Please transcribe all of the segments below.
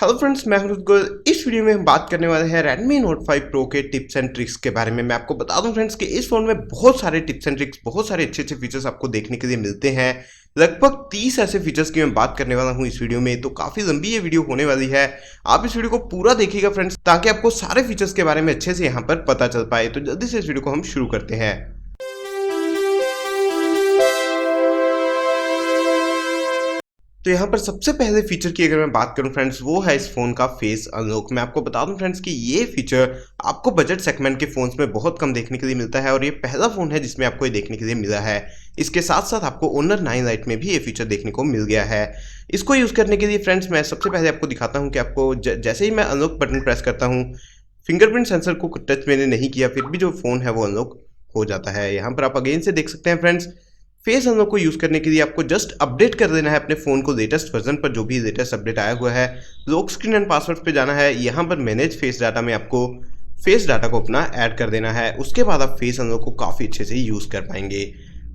Hello friends, मैं हूं रुद्र। इस वीडियो में हम बात करने वाले हैं Redmi Note 5 Pro के टिप्स एंड ट्रिक्स के बारे में। मैं आपको बता दूं फ्रेंड्स कि इस फोन में बहुत सारे टिप्स एंड ट्रिक्स, बहुत सारे अच्छे फीचर्स आपको देखने के लिए मिलते हैं। लगभग 30 ऐसे फीचर्स की मैं बात करने वाला हूं इस वीडियो में, तो काफी लंबी ये वीडियो होने वाली है। आप इस वीडियो को पूरा देखिएगा फ्रेंड्स, ताकि आपको सारे फीचर्स के बारे में अच्छे से यहाँ पर पता चल पाए। तो जल्दी से इस वीडियो को हम शुरू करते हैं। तो यहाँ पर सबसे पहले फीचर की अगर मैं बात करूँ फ्रेंड्स, वो है इस फोन का फेस अनलॉक। मैं आपको बता दूं फ्रेंड्स कि ये फीचर आपको बजट सेगमेंट के फोन्स में बहुत कम देखने के लिए मिलता है, और ये पहला फोन है जिसमें आपको ये देखने के लिए मिला है। इसके साथ साथ आपको Honor 9 Lite में भी ये फीचर देखने को मिल गया है। इसको यूज़ करने के लिए फ्रेंड्स मैं सबसे पहले आपको दिखाता हूँ कि आपको जैसे ही मैं अनलॉक बटन प्रेस करता हूँ, फिंगरप्रिंट सेंसर को टच मैंने नहीं किया, फिर भी जो फ़ोन है वो अनलॉक हो जाता है। यहाँ पर आप अगेन से देख सकते हैं फ्रेंड्स, फेस अनलॉक को यूज़ करने के लिए आपको जस्ट अपडेट कर देना है अपने फ़ोन को लेटेस्ट वर्जन पर, जो भी लेटेस्ट अपडेट आया हुआ है। लॉक स्क्रीन एंड पासवर्ड पे जाना है, यहाँ पर मैनेज फेस डाटा में आपको फेस डाटा को अपना ऐड कर देना है। उसके बाद आप फेस अनलॉक को काफ़ी अच्छे से यूज़ कर पाएंगे।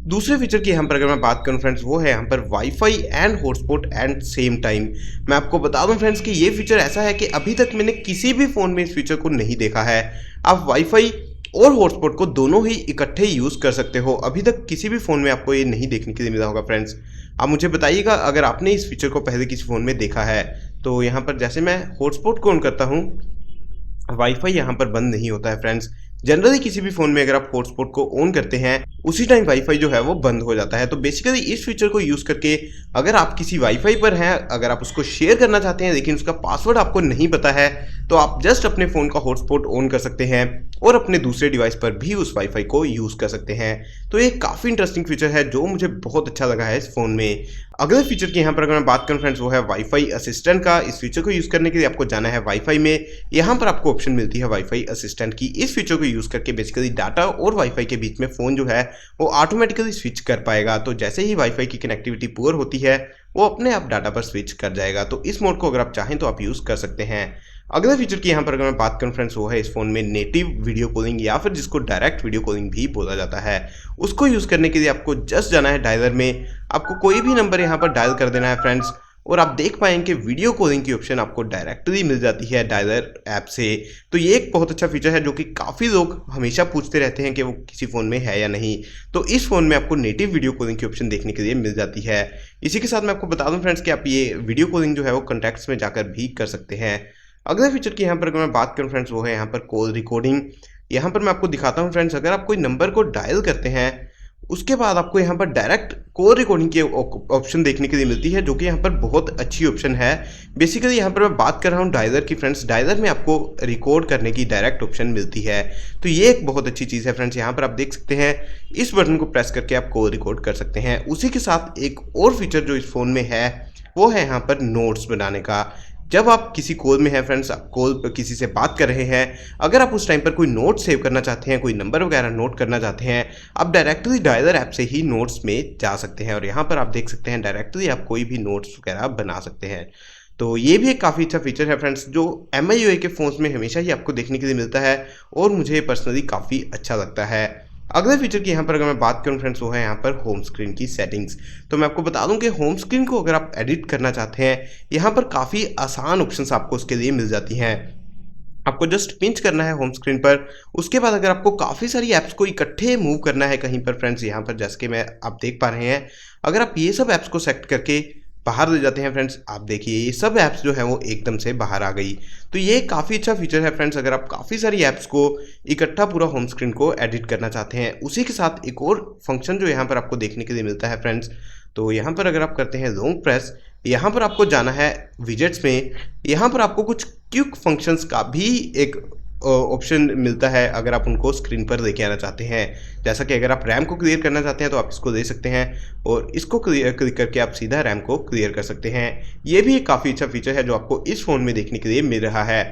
दूसरे फीचर की यहाँ पर अगर मैं बात करूँ फ्रेंड्स, वो है यहाँ पर wifi and hotspot and same time. मैं आपको बता दूँ फ्रेंड्स कि ये फीचर ऐसा है कि अभी तक मैंने किसी भी फ़ोन में इस फीचर को नहीं देखा है। आप वाईफाई और हॉटस्पॉट को दोनों ही इकट्ठे यूज़ कर सकते हो। अभी तक किसी भी फ़ोन में आपको ये नहीं देखने के लिए मिला होगा फ्रेंड्स। आप मुझे बताइएगा अगर आपने इस फीचर को पहले किसी फ़ोन में देखा है। तो यहाँ पर जैसे मैं हॉटस्पॉट को ऑन करता हूँ, वाईफाई यहाँ पर बंद नहीं होता है फ्रेंड्स। जनरली किसी भी फ़ोन में अगर आप हॉटस्पॉट को ऑन करते हैं, उसी टाइम वाईफाई जो है वो बंद हो जाता है। तो बेसिकली इस फीचर को यूज़ करके अगर आप किसी वाईफाई पर हैं, अगर आप उसको शेयर करना चाहते हैं लेकिन उसका पासवर्ड आपको नहीं पता है, तो आप जस्ट अपने फ़ोन का हॉटस्पॉट ऑन कर सकते हैं और अपने दूसरे डिवाइस पर भी उस वाईफाई को यूज़ कर सकते हैं। तो ये काफ़ी इंटरेस्टिंग फीचर है जो मुझे बहुत अच्छा लगा है इस फ़ोन में। अगले फीचर की यहाँ पर अगर मैं बात करूँ फ्रेंड्स, वो है वाईफाई असिस्टेंट का। इस फीचर को यूज़ करने के लिए आपको जाना है वाईफाई में। यहाँ पर आपको ऑप्शन मिलती है वाईफाई असिस्टेंट की। इस फीचर को यूज़ करके बेसिकली डाटा और वाईफाई के बीच में फ़ोन जो है वो ऑटोमेटिकली स्विच कर पाएगा। तो जैसे ही वाईफाई की कनेक्टिविटी पुअर होती है, वो अपने आप डाटा पर स्विच कर जाएगा। तो इस मोड को अगर आप चाहें तो आप यूज़ कर सकते हैं। अगले फीचर की यहाँ पर अगर मैं बात करूँ फ्रेंड्स, वो है इस फोन में नेटिव वीडियो कॉलिंग, या फिर जिसको डायरेक्ट वीडियो कॉलिंग भी बोला जाता है। उसको यूज़ करने के लिए आपको जस्ट जाना है डायलर में, आपको कोई भी नंबर यहाँ पर डायल कर देना है फ्रेंड्स, और आप देख पाएंगे कि वीडियो कॉलिंग की ऑप्शन आपको डायरेक्टली मिल जाती है डायलर ऐप से। तो ये एक बहुत अच्छा फीचर है जो कि काफ़ी लोग हमेशा पूछते रहते हैं कि वो किसी फ़ोन में है या नहीं। तो इस फ़ोन में आपको नेटिव वीडियो कॉलिंग की ऑप्शन देखने के लिए मिल जाती है। इसी के साथ मैं आपको बता दूं फ्रेंड्स कि आप ये वीडियो कॉलिंग जो है वो कॉन्टैक्ट्स में जाकर भी कर सकते हैं। अगले फीचर की यहाँ पर अगर मैं बात करूँ फ्रेंड्स, वो है यहाँ पर कॉल रिकॉर्डिंग। यहाँ पर मैं आपको दिखाता हूँ फ्रेंड्स, अगर आप कोई नंबर को डायल करते हैं, उसके बाद आपको यहाँ पर डायरेक्ट कॉल रिकॉर्डिंग की ऑप्शन देखने के लिए मिलती है, जो कि यहाँ पर बहुत अच्छी ऑप्शन है। बेसिकली यहाँ पर मैं बात कर रहा हूँ डायलर की फ्रेंड्स। डायलर में आपको रिकॉर्ड करने की डायरेक्ट ऑप्शन मिलती है। तो ये एक बहुत अच्छी चीज़ है फ्रेंड्स। यहाँ पर आप देख सकते हैं, इस बटन को प्रेस करके आप कॉल रिकॉर्ड कर सकते हैं। उसी के साथ एक और फीचर जो इस फ़ोन में है, वो है यहाँ पर नोट्स बनाने का। जब आप किसी कॉल में हैं फ्रेंड्स, आप कॉल पर किसी से बात कर रहे हैं, अगर आप उस टाइम पर कोई नोट सेव करना चाहते हैं, कोई नंबर वगैरह नोट करना चाहते हैं, आप डायरेक्टली डायलर ऐप से ही नोट्स में जा सकते हैं। और यहाँ पर आप देख सकते हैं डायरेक्टली आप कोई भी नोट्स वगैरह बना सकते हैं। तो ये भी एक काफ़ी अच्छा फीचर है फ्रेंड्स, जो MIUI के फ़ोन्स में हमेशा ही आपको देखने के लिए मिलता है, और मुझे पर्सनली काफ़ी अच्छा लगता है। अगले फीचर की यहाँ पर अगर मैं बात करूँ फ्रेंड्स, वो है यहाँ पर होम स्क्रीन की सेटिंग्स। तो मैं आपको बता दूं कि होम स्क्रीन को अगर आप एडिट करना चाहते हैं, यहाँ पर काफ़ी आसान ऑप्शंस आपको उसके लिए मिल जाती हैं। आपको जस्ट पिंच करना है होम स्क्रीन पर। उसके बाद अगर आपको काफ़ी सारी ऐप्स को इकट्ठे मूव करना है कहीं पर फ्रेंड्स, यहाँ पर जैसे कि मैं आप देख पा रहे हैं, अगर आप ये सब ऐप्स को सेलेक्ट करके बाहर ले जाते हैं फ्रेंड्स, आप देखिए ये सब ऐप्स जो है वो एकदम से बाहर आ गई। तो ये काफ़ी अच्छा फीचर है फ्रेंड्स, अगर आप काफ़ी सारी ऐप्स को इकट्ठा पूरा होम स्क्रीन को एडिट करना चाहते हैं। उसी के साथ एक और फंक्शन जो यहाँ पर आपको देखने के लिए मिलता है फ्रेंड्स, तो यहाँ पर अगर आप करते हैं लॉन्ग प्रेस, यहाँ पर आपको जाना है विजेट्स में। यहाँ पर आपको कुछ क्विक फंक्शंस का भी एक ऑप्शन मिलता है, अगर आप उनको स्क्रीन पर लेके आना चाहते हैं। जैसा कि अगर आप रैम को क्लियर करना चाहते हैं तो आप इसको ले सकते हैं, और इसको क्लिक करके आप सीधा रैम को क्लियर कर सकते हैं। ये भी एक काफ़ी अच्छा फीचर है जो आपको इस फ़ोन में देखने के लिए मिल रहा है।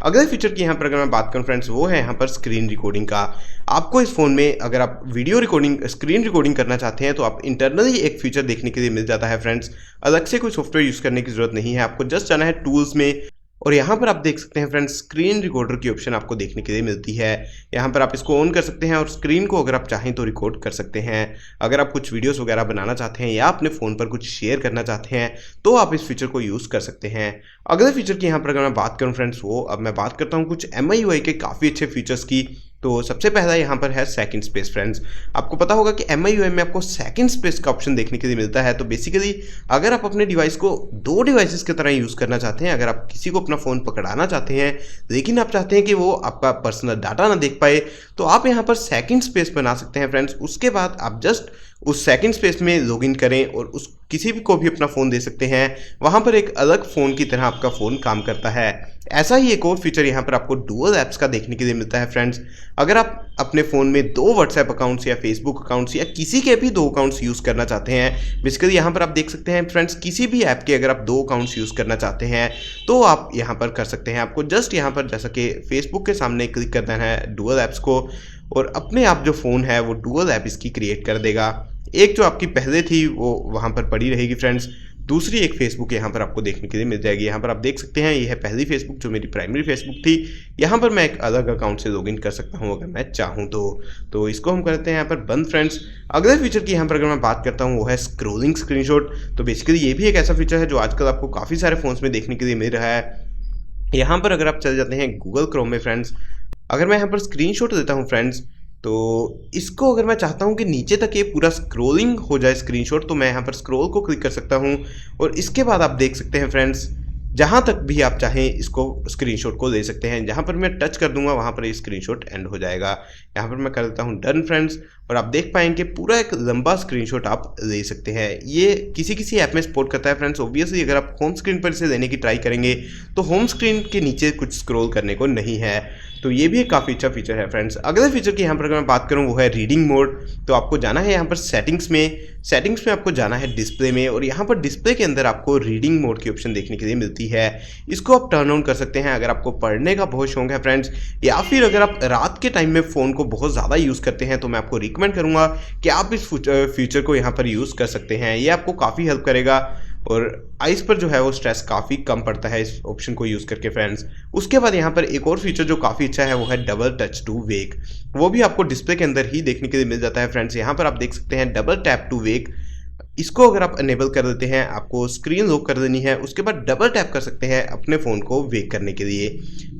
अगले फीचर की यहाँ पर अगर मैं बात करूँ फ्रेंड्स, वो है यहाँ पर स्क्रीन रिकॉर्डिंग का। आपको इस फ़ोन में अगर आप वीडियो रिकॉर्डिंग, स्क्रीन रिकॉर्डिंग करना चाहते हैं, तो आप इंटरनली एक फीचर देखने के लिए मिल जाता है फ्रेंड्स। अलग से कोई सॉफ्टवेयर यूज़ करने की ज़रूरत नहीं है। आपको जस्ट जाना है टूल्स में, और यहाँ पर आप देख सकते हैं फ्रेंड्स, स्क्रीन रिकॉर्डर की ऑप्शन आपको देखने के लिए मिलती है। यहाँ पर आप इसको ऑन कर सकते हैं और स्क्रीन को अगर आप चाहें तो रिकॉर्ड कर सकते हैं। अगर आप कुछ वीडियोस वगैरह बनाना चाहते हैं या अपने फ़ोन पर कुछ शेयर करना चाहते हैं तो आप इस फीचर को यूज़ कर सकते हैं। अगले फीचर की यहाँ पर अगर मैं बात करूँ फ्रेंड्स, वो अब मैं बात करता हूँ कुछ MIUI के काफ़ी अच्छे फीचर्स की। तो सबसे पहला यहाँ पर है सेकंड स्पेस फ्रेंड्स। आपको पता होगा कि MIUI में आपको सेकंड स्पेस का ऑप्शन देखने के लिए मिलता है। तो बेसिकली अगर आप अपने डिवाइस को दो डिवाइसेस की तरह यूज़ करना चाहते हैं, अगर आप किसी को अपना फ़ोन पकड़ाना चाहते हैं लेकिन आप चाहते हैं कि वो आपका पर्सनल डाटा ना देख पाए, तो आप यहाँ पर सेकंड स्पेस बना सकते हैं फ्रेंड्स। उसके बाद आप जस्ट उस सेकंड स्पेस में लॉगिन करें और उस किसी भी को भी अपना फ़ोन दे सकते हैं। वहाँ पर एक अलग फ़ोन की तरह आपका फ़ोन काम करता है। ऐसा ही एक और फीचर यहाँ पर आपको डुअल ऐप्स का देखने के लिए मिलता है फ्रेंड्स। अगर आप अपने फ़ोन में दो व्हाट्सएप अकाउंट्स या फेसबुक अकाउंट्स या किसी के भी दो अकाउंट्स यूज़ करना चाहते हैं, बेसिकली यहाँ पर आप देख सकते हैं फ्रेंड्स, किसी भी ऐप के अगर आप दो अकाउंट्स यूज़ करना चाहते हैं तो आप यहाँ पर कर सकते हैं। आपको जस्ट यहाँ पर जैसा कि फेसबुक के सामने क्लिक करना है डुअल ऐप्स को, और अपने आप जो फ़ोन है वो डुअल ऐप इसकी क्रिएट कर देगा। एक जो आपकी पहले थी वो वहाँ पर पड़ी रहेगी फ्रेंड्स, दूसरी एक फेसबुक यहाँ पर आपको देखने के लिए मिल जाएगी। यहाँ पर आप देख सकते हैं ये है पहली फेसबुक जो मेरी प्राइमरी फेसबुक थी। यहाँ पर मैं एक अलग अकाउंट से लॉगिन कर सकता हूँ अगर मैं चाहूँ तो इसको हम करते हैं यहाँ पर बंद फ्रेंड्स। अगले फीचर की यहाँ पर अगर मैं बात करता हूँ वो है स्क्रोलिंग स्क्रीनशॉट। तो बेसिकली ये भी एक ऐसा फीचर है जो आजकल आपको काफ़ी सारे फ़ोन्स में देखने के लिए मिल रहा है। यहाँ पर अगर आप चले जाते हैं गूगल क्रोम में फ्रेंड्स, अगर मैं यहाँ पर स्क्रीनशॉट देता हूँ फ्रेंड्स, तो इसको अगर मैं चाहता हूँ कि नीचे तक ये पूरा स्क्रोलिंग हो जाए स्क्रीनशॉट, तो मैं यहाँ पर स्क्रॉल को क्लिक कर सकता हूँ और इसके बाद आप देख सकते हैं फ्रेंड्स, जहाँ तक भी आप चाहें इसको स्क्रीनशॉट को ले सकते हैं। जहाँ पर मैं टच कर दूंगा वहाँ पर ये स्क्रीनशॉट एंड हो जाएगा। यहाँ पर मैं कर देता हूँ डन फ्रेंड्स, और आप देख पाएंगे पूरा एक लंबा स्क्रीनशॉट आप ले सकते हैं। ये किसी किसी ऐप में सपोर्ट करता है फ्रेंड्स। ऑब्वियसली अगर आप होम स्क्रीन पर इसे लेने की ट्राई करेंगे तो होम स्क्रीन के नीचे कुछ स्क्रॉल करने को नहीं है। तो ये भी एक काफ़ी अच्छा फीचर है फ्रेंड्स। अगले फीचर की यहाँ पर अगर मैं बात करूँ वो है रीडिंग मोड। तो आपको जाना है यहाँ पर सेटिंग्स में आपको जाना है डिस्प्ले में, और यहाँ पर डिस्प्ले के अंदर आपको रीडिंग मोड की ऑप्शन देखने के लिए मिलती है। इसको आप टर्न ऑन कर सकते हैं अगर आपको पढ़ने का बहुत शौक है फ्रेंड्स, या फिर अगर आप रात के टाइम में फ़ोन को बहुत ज़्यादा यूज़ करते हैं तो मैं आपको रिकमेंड करूँगा कि आप इस फीचर को यहाँ पर यूज़ कर सकते हैं। ये आपको काफ़ी हेल्प करेगा और आइस पर जो है वो स्ट्रेस काफ़ी कम पड़ता है इस ऑप्शन को यूज़ करके फ्रेंड्स। उसके बाद यहाँ पर एक और फीचर जो काफ़ी अच्छा है वो है डबल टच टू वेक। वो भी आपको डिस्प्ले के अंदर ही देखने के लिए मिल जाता है फ्रेंड्स। यहाँ पर आप देख सकते हैं डबल टैप टू वेक। इसको अगर आप अनेबल कर देते हैं, आपको स्क्रीन लॉक कर देनी है, उसके बाद डबल टैप कर सकते हैं अपने फ़ोन को वेक करने के लिए।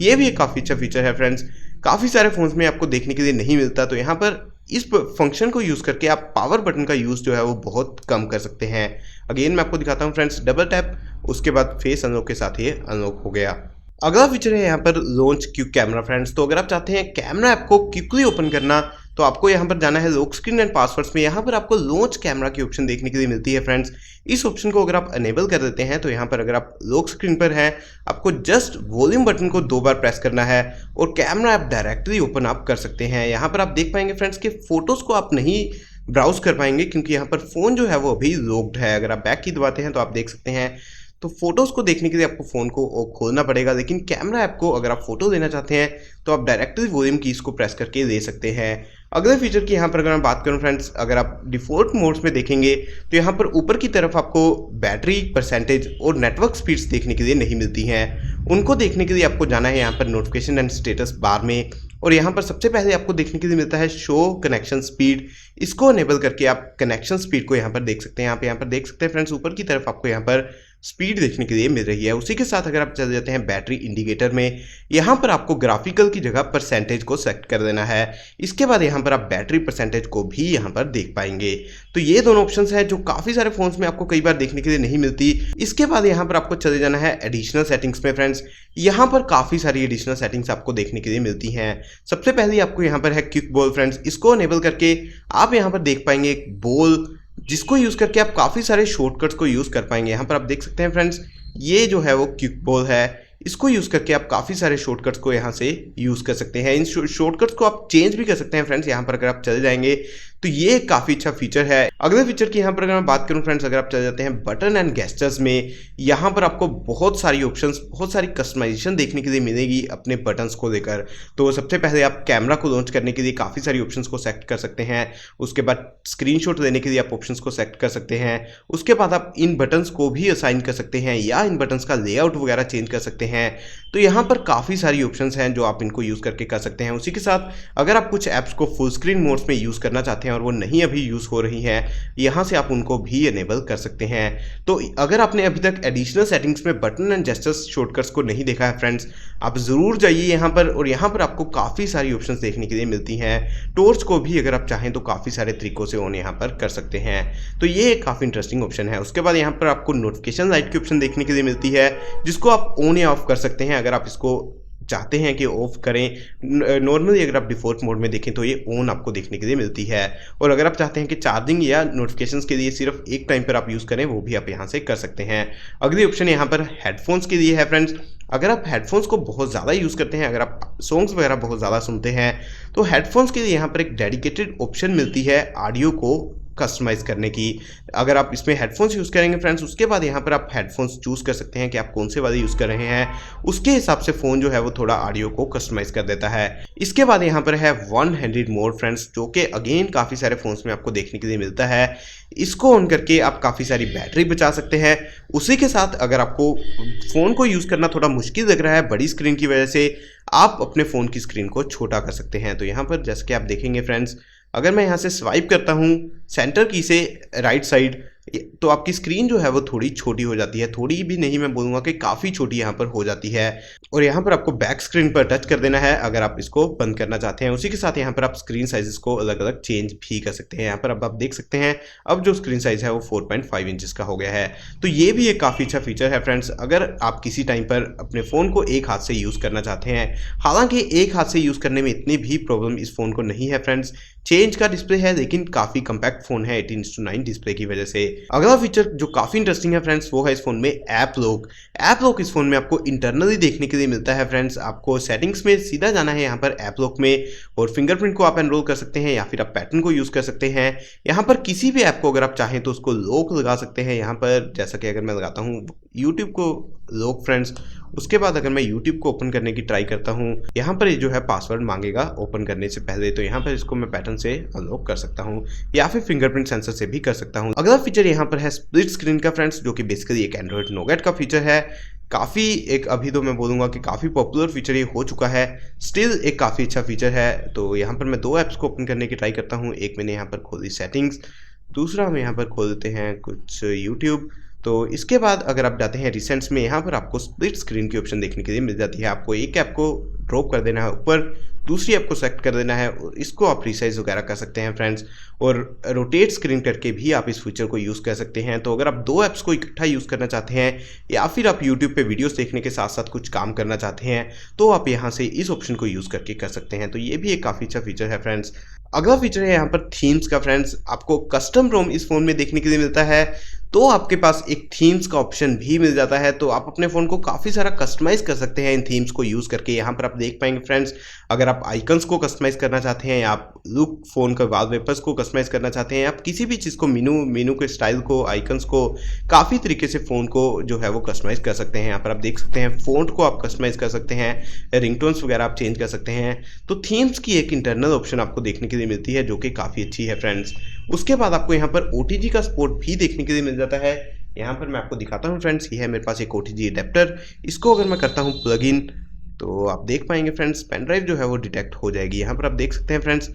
ये भी एक काफ़ी अच्छा फीचर है फ्रेंड्स, काफ़ी सारे फ़ोन्स में आपको देखने के लिए नहीं मिलता। तो यहाँ पर इस फंक्शन को यूज़ करके आप पावर बटन का यूज़ जो है वो बहुत कम कर सकते हैं। अगेन मैं आपको दिखाता हूँ फ्रेंड्स, डबल टैप, उसके बाद फेस अनलॉक के साथ ये अनलॉक हो गया। अगला फीचर है यहाँ पर लॉन्च क्विक कैमरा फ्रेंड्स। तो अगर आप चाहते हैं कैमरा ऐप को क्विकली ओपन करना तो आपको यहाँ पर जाना है लॉक स्क्रीन एंड पासवर्ड्स में। यहाँ पर आपको लॉन्च कैमरा की ऑप्शन देखने के लिए मिलती है फ्रेंड्स। इस ऑप्शन को अगर आप अनेबल कर देते हैं तो यहाँ पर अगर आप लॉक स्क्रीन पर हैं, आपको जस्ट वॉल्यूम बटन को 2 बार प्रेस करना है और कैमरा ऐप डायरेक्टली ओपन आप कर सकते हैं। यहाँ पर आप देख पाएंगे फ्रेंड्स कि फोटोज़ को आप नहीं ब्राउज कर पाएंगे क्योंकि यहाँ पर फ़ोन जो है वो अभी लॉक्ड है। अगर आप बैक की दबाते हैं तो आप देख सकते हैं, तो फोटोज़ को देखने के लिए आपको फ़ोन को खोलना पड़ेगा, लेकिन कैमरा ऐप को अगर आप फोटो लेना चाहते हैं तो आप डायरेक्टली वॉल्यूम कीज़ को प्रेस करके ले सकते हैं। अगले फीचर की यहाँ पर अगर मैं बात करूँ फ्रेंड्स, अगर आप डिफ़ॉल्ट मोड्स में देखेंगे तो यहाँ पर ऊपर की तरफ आपको बैटरी परसेंटेज और नेटवर्क स्पीड्स देखने के लिए नहीं मिलती हैं। उनको देखने के लिए आपको जाना है यहाँ पर नोटिफिकेशन एंड स्टेटस बार में, और यहाँ पर सबसे पहले आपको देखने के लिए मिलता है शो कनेक्शन स्पीड। इसको अनेबल करके आप कनेक्शन स्पीड को यहाँ पर देख सकते हैं। आप यहाँ पर देख सकते हैं फ्रेंड्स, ऊपर की तरफ आपको यहाँ पर स्पीड देखने के लिए मिल रही है। उसी के साथ अगर आप चले जाते हैं बैटरी इंडिकेटर में, यहाँ पर आपको ग्राफिकल की जगह परसेंटेज को सेलेक्ट कर देना है। इसके बाद यहाँ पर आप बैटरी परसेंटेज को भी यहाँ पर देख पाएंगे। तो ये दोनों ऑप्शंस हैं जो काफ़ी सारे फोन्स में आपको कई बार देखने के लिए नहीं मिलती। इसके बाद यहाँ पर आपको चले जाना है एडिशनल सेटिंग्स में फ्रेंड्स। यहाँ पर काफ़ी सारी एडिशनल सेटिंग्स आपको देखने के लिए मिलती हैं। सबसे पहले आपको यहाँ पर है क्विक बॉल फ्रेंड्स। इसको अनेबल करके आप यहाँ पर देख पाएंगे एक बॉल, जिसको यूज़ करके आप काफ़ी सारे शॉर्टकट्स को यूज़ कर पाएंगे। यहाँ पर आप देख सकते हैं फ्रेंड्स, ये जो है वो क्विक बॉल है। इसको यूज़ करके आप काफ़ी सारे शॉर्टकट्स को यहाँ से यूज़ कर सकते हैं। इन शॉर्टकट्स को आप चेंज भी कर सकते हैं फ्रेंड्स। यहाँ पर अगर आप चले जाएंगे तो ये काफ़ी अच्छा फीचर है। अगले फीचर की यहाँ पर अगर मैं बात करूँ फ्रेंड्स, अगर आप चले जाते हैं बटन एंड गेस्चर्स में, यहाँ पर आपको बहुत सारी ऑप्शंस, बहुत सारी कस्टमाइजेशन देखने के लिए मिलेगी अपने बटन्स को लेकर। तो सबसे पहले आप कैमरा को लॉन्च करने के लिए काफ़ी सारी ऑप्शंस को सेलेक्ट कर सकते हैं। उसके बाद स्क्रीनशॉट लेने के लिए आप ऑप्शंस को सेलेक्ट कर सकते हैं। उसके बाद आप इन बटन्स को भी असाइन कर सकते हैं या इन बटन्स का लेआउट वगैरह चेंज कर सकते हैं। तो यहाँ पर काफ़ी सारी ऑप्शंस हैं जो आप इनको यूज़ करके कर सकते हैं। उसी के साथ अगर आप कुछ ऐप्स को फुल स्क्रीन मोड्स में यूज़ करना चाहते हैं और वो नहीं अभी यूज़ हो रही हैं, यहाँ से आप उनको भी इनेबल कर सकते हैं। तो अगर आपने अभी तक एडिशनल सेटिंग्स में बटन एंड जेस्चर्स शॉर्टकट्स को नहीं देखा है फ्रेंड्स, आप ज़रूर जाइए यहाँ पर, और यहाँ पर आपको काफ़ी सारी ऑप्शंस देखने के लिए मिलती हैं। टॉर्च को भी अगर आप चाहें तो काफ़ी सारे तरीकों से ऑन यहाँ पर कर सकते हैं। तो ये एक काफ़ी इंटरेस्टिंग ऑप्शन है। उसके बाद यहाँ पर आपको नोटिफिकेशन लाइट की ऑप्शन देखने के लिए मिलती है, जिसको आप ऑन या ऑफ कर सकते हैं अगर आप इसको चाहते हैं कि ऑफ करें। नॉर्मली अगर आप डिफ़ॉल्ट मोड में देखें तो ये ऑन आपको देखने के लिए मिलती है, और अगर आप चाहते हैं कि चार्जिंग या नोटिफिकेशंस के लिए सिर्फ एक टाइम पर आप यूज़ करें, वो भी आप यहाँ से कर सकते हैं। अगली ऑप्शन यहाँ पर हेडफोन्स के लिए है फ्रेंड्स। अगर आप हेडफोन्स को बहुत ज़्यादा यूज़ करते हैं, अगर आप सॉन्ग्स वगैरह बहुत ज़्यादा सुनते हैं, तो हेडफोन्स के लिए यहाँ पर एक डेडिकेटेड ऑप्शन मिलती है ऑडियो को कस्टमाइज़ करने की। अगर आप इसमें हेडफोन्स यूज़ करेंगे फ्रेंड्स, उसके बाद यहाँ पर आप हेडफोन्स चूज़ कर सकते हैं कि आप कौन से वाले यूज़ कर रहे हैं। उसके हिसाब से फ़ोन जो है वो थोड़ा ऑडियो को कस्टमाइज़ कर देता है। इसके बाद यहाँ पर है वन हैंडेड मोड फ्रेंड्स, जो कि अगेन काफ़ी सारे फ़ोन्स में आपको देखने के लिए मिलता है। इसको ऑन करके आप काफ़ी सारी बैटरी बचा सकते हैं। उसी के साथ अगर आपको फ़ोन को यूज़ करना थोड़ा मुश्किल लग रहा है बड़ी स्क्रीन की वजह से, आप अपने फ़ोन की स्क्रीन को छोटा कर सकते हैं। तो यहाँ पर जैसे कि आप देखेंगे फ्रेंड्स, अगर मैं यहाँ से स्वाइप करता हूँ सेंटर की से राइट साइड, तो आपकी स्क्रीन जो है वो थोड़ी छोटी हो जाती है। थोड़ी भी नहीं, मैं बोलूँगा कि काफ़ी छोटी यहाँ पर हो जाती है। और यहाँ पर आपको बैक स्क्रीन पर टच कर देना है अगर आप इसको बंद करना चाहते हैं। उसी के साथ यहाँ पर आप स्क्रीन साइज़ को अलग अलग चेंज भी कर सकते हैं। यहाँ पर अब आप देख सकते हैं अब जो स्क्रीन साइज़ है वो 4.5 इंचज़ का हो गया है। तो ये भी एक काफ़ी अच्छा फीचर है फ्रेंड्स, अगर आप किसी टाइम पर अपने फ़ोन को एक हाथ से यूज़ करना चाहते हैं। हालांकि एक हाथ से यूज़ करने में इतनी भी प्रॉब्लम इस फ़ोन को नहीं है फ्रेंड्स। 6 इंच का डिस्प्ले है, लेकिन काफ़ी कम्पैक्ट फ़ोन है 18:9 डिस्प्ले की वजह से। अगला फीचर जो काफ़ी इंटरेस्टिंग है फ्रेंड्स, वो है इस फ़ोन में ऐप लॉक। ऐप लॉक इस फ़ोन में आपको इंटरनली देखने के लिए मिलता है फ्रेंड्स। आपको सेटिंग्स में सीधा जाना है यहाँ पर ऐप लॉक में, और फिंगरप्रिंट को आप एनरोल कर सकते हैं या फिर आप पैटर्न को यूज़ कर सकते हैं। यहाँ पर किसी भी ऐप को अगर आप चाहें तो उसको लॉक लगा सकते हैं। यहाँ पर जैसा कि अगर मैं लगाता हूँ यूट्यूब को लॉक फ्रेंड्स, उसके बाद अगर मैं यूट्यूब को ओपन करने की ट्राई करता हूँ, यहाँ पर ये जो है पासवर्ड मांगेगा ओपन करने से पहले, तो यहाँ पर इसको मैं पैटर्न से अनलॉक कर सकता हूँ या फिर फिंगरप्रिंट सेंसर से भी कर सकता हूँ। अगला फीचर यहाँ पर है स्प्लिट स्क्रीन का फ्रेंड्स, जो कि बेसिकली एक एंड्रॉइड नोगेट का फीचर है। काफ़ी एक अभी तो मैं बोलूँगा कि काफ़ी पॉपुलर फीचर ये हो चुका है, स्टिल एक काफ़ी अच्छा फीचर है। तो यहाँ पर मैं 2 ऐप्स को ओपन करने की ट्राई करता हूँ। एक मैंने यहाँ पर खोली सेटिंग्स, दूसरा हम यहाँ पर खोल देते हैं कुछ यूट्यूब। तो इसके बाद अगर आप जाते हैं रिसेंट्स में, यहाँ पर आपको स्प्लिट स्क्रीन की ऑप्शन देखने के लिए मिल जाती है। आपको एक ऐप को ड्रॉप कर देना है ऊपर, दूसरी ऐप को सेलेक्ट कर देना है, और इसको आप रिसाइज वगैरह कर सकते हैं फ्रेंड्स। और रोटेट स्क्रीन करके भी आप इस फीचर को यूज़ कर सकते हैं। तो अगर आप 2 ऐप्स को इकट्ठा यूज़ करना चाहते हैं या फिर आप यूट्यूब पे वीडियोस देखने के साथ साथ कुछ काम करना चाहते हैं, तो आप यहाँ से इस ऑप्शन को यूज़ करके कर सकते हैं। तो ये भी एक काफ़ी अच्छा फीचर है फ्रेंड्स। अगला फीचर है यहाँ पर थीम्स का फ्रेंड्स। आपको कस्टम रोम इस फ़ोन में देखने के लिए मिलता है, तो आपके पास एक थीम्स का ऑप्शन भी मिल जाता है। तो आप अपने फ़ोन को काफ़ी सारा कस्टमाइज़ कर सकते हैं इन थीम्स को यूज़ करके। यहाँ पर आप देख पाएंगे फ्रेंड्स, अगर आप आइकन्स को कस्टमाइज़ करना चाहते हैं, या आप लुक फ़ोन का वॉलपेपर्स को कस्टमाइज़ करना चाहते हैं, आप किसी भी चीज़ को मेनू के स्टाइल को, आइकन्स को, काफ़ी तरीके से फ़ोन को जो है वो कस्टमाइज़ कर सकते हैं। यहाँ पर आप देख सकते हैं फ़ॉन्ट को आप कस्टमाइज़ कर सकते हैं, रिंगटोन्स वगैरह आप चेंज कर सकते हैं। तो थीम्स की एक इंटरनल ऑप्शन आपको देखने के लिए मिलती है, जो कि काफ़ी अच्छी है फ्रेंड्स। उसके बाद आपको यहाँ पर OTG का सपोर्ट भी देखने के लिए मिल जाता है। यहाँ पर मैं आपको दिखाता हूँ फ्रेंड्स, ये है मेरे पास एक OTG अडेप्टर। इसको अगर मैं करता हूँ प्लग इन, तो आप देख पाएंगे फ्रेंड्स पेन ड्राइव जो है वो डिटेक्ट हो जाएगी। यहाँ पर आप देख सकते हैं फ्रेंड्स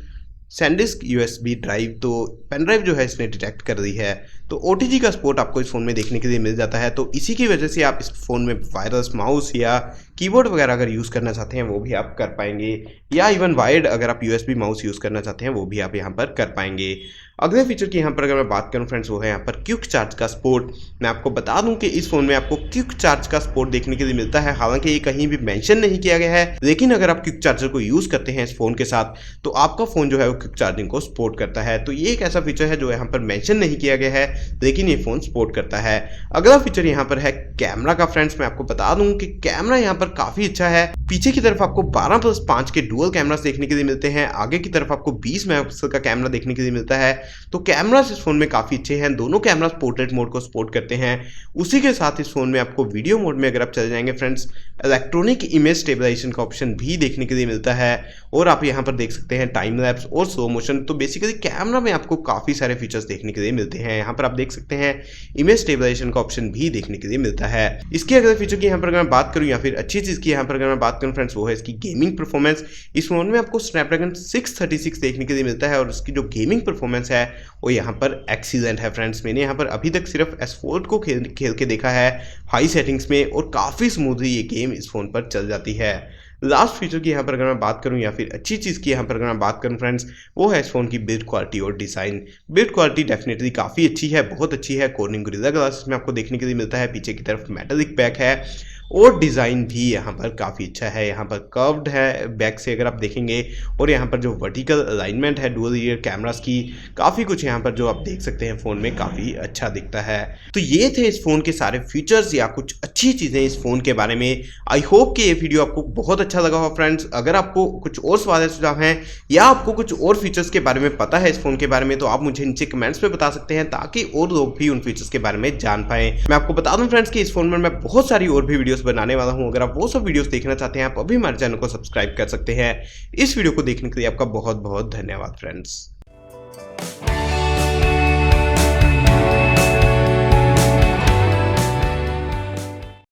सैनडिस्क USB ड्राइव, तो पेन ड्राइव जो है इसने डिटेक्ट कर दी है। तो OTG का सपोर्ट आपको इस फ़ोन में देखने के लिए मिल जाता है। तो इसी की वजह से आप इस फ़ोन में वायरलेस माउस या कीबोर्ड वगैरह अगर यूज़ करना चाहते हैं वो भी आप कर पाएंगे, या इवन वायर्ड अगर आप USB माउस यूज़ करना चाहते हैं वो भी आप यहाँ पर कर पाएंगे। अगले फीचर की यहाँ पर अगर मैं बात करूँ फ्रेंड्स, वो है यहाँ पर क्विक चार्ज का सपोर्ट। मैं आपको बता दूं कि इस फ़ोन में आपको क्विक चार्ज का सपोर्ट देखने के लिए मिलता है। हालांकि ये कहीं भी मेंशन नहीं किया गया है, लेकिन अगर आप क्विक चार्जर को यूज़ करते हैं इस फ़ोन के साथ, तो आपका फ़ोन जो है वो क्विक चार्जिंग को सपोर्ट करता है। तो ये एक ऐसा फीचर है जो यहाँ पर मेंशन नहीं किया गया है, लेकिन ये फ़ोन सपोर्ट करता है। अगला फीचर यहाँ पर है कैमरा का फ्रेंड्स। मैं आपको बता दूं कि कैमरा यहाँ पर काफ़ी अच्छा है। पीछे की तरफ आपको 12+5 के डुअल कैमरास देखने के लिए मिलते हैं, आगे की तरफ आपको 20 मेगापिक्सल का कैमरा देखने के लिए मिलता है। तो कैमरास इस फोन में काफ़ी अच्छे हैं, दोनों कैमरास पोर्ट्रेट मोड को सपोर्ट करते हैं। उसी के साथ इस फोन में आपको वीडियो मोड में अगर आप चले जाएंगे फ्रेंड्स, इलेक्ट्रॉनिक इमेज स्टेबलाइजेशन का ऑप्शन भी देखने के लिए मिलता है और आप यहाँ पर देख सकते हैं टाइम लैप्स और स्लो मोशन। तो बेसिकली कैमरा में आपको काफ़ी सारे फीचर्स देखने के लिए मिलते हैं। यहाँ पर आप देख सकते हैं इमेज स्टेबलाइजेशन का ऑप्शन भी देखने के लिए मिलता है। इसके अगर फीचर की यहाँ पर अगर मैं बात करूँ या फिर अच्छी चीज़ की यहाँ पर अगर मैं बात करूँ फ्रेंड्स, वो है इसकी गेमिंग परफॉर्मेंस। इस फोन में आपको स्नैपड्रैगन 636 देखने के लिए मिलता है और इसकी जो गेमिंग परफॉर्मेंस है वो यहाँ पर एक्सीलेंट है फ्रेंड्स। मैंने यहाँ पर अभी तक सिर्फ S4 को खेल के देखा है हाई सेटिंग्स में और काफ़ी स्मूथली ये गेम इस फोन पर चल जाती है। लास्ट फीचर की यहाँ पर अगर मैं बात करूँ या फिर अच्छी चीज़ की यहाँ पर अगर मैं बात करूँ फ्रेंड्स, वो है इस फोन की बिल्ड क्वालिटी और डिज़ाइन। बिल्ड क्वालिटी डेफिनेटली काफ़ी अच्छी है, बहुत अच्छी है। कॉर्निंग गोरिल्ला ग्लास में आपको देखने के लिए मिलता है, पीछे की तरफ मेटालिक बैक है और डिज़ाइन भी यहाँ पर काफ़ी अच्छा है। यहाँ पर कर्व्ड है बैक से अगर आप देखेंगे और यहाँ पर जो वर्टिकल अलाइनमेंट है डुअल रियर कैमरास की, काफ़ी कुछ यहाँ पर जो आप देख सकते हैं फ़ोन में काफ़ी अच्छा दिखता है। तो ये थे इस फ़ोन के सारे फीचर्स या कुछ अच्छी चीज़ें इस फ़ोन के बारे में। आई होप कि ये वीडियो आपको बहुत अच्छा लगा हो फ्रेंड्स। अगर आपको कुछ और सवाल सुझाव हैं या आपको कुछ और फीचर्स के बारे में पता है इस फ़ोन के बारे में, तो आप मुझे नीचे कमेंट्स में बता सकते हैं ताकि और लोग भी उन फीचर्स के बारे में जान पाएँ। मैं आपको बता दूँ फ्रेंड्स कि इस फ़ोन में मैं बहुत सारी और भी वीडियोस बनाने वाला हूं। अगर आप वो सब वीडियोस देखना चाहते हैं, आप अभी हमारे चैनल को सब्सक्राइब कर सकते हैं। इस वीडियो को देखने के लिए आपका बहुत बहुत धन्यवाद फ्रेंड्स।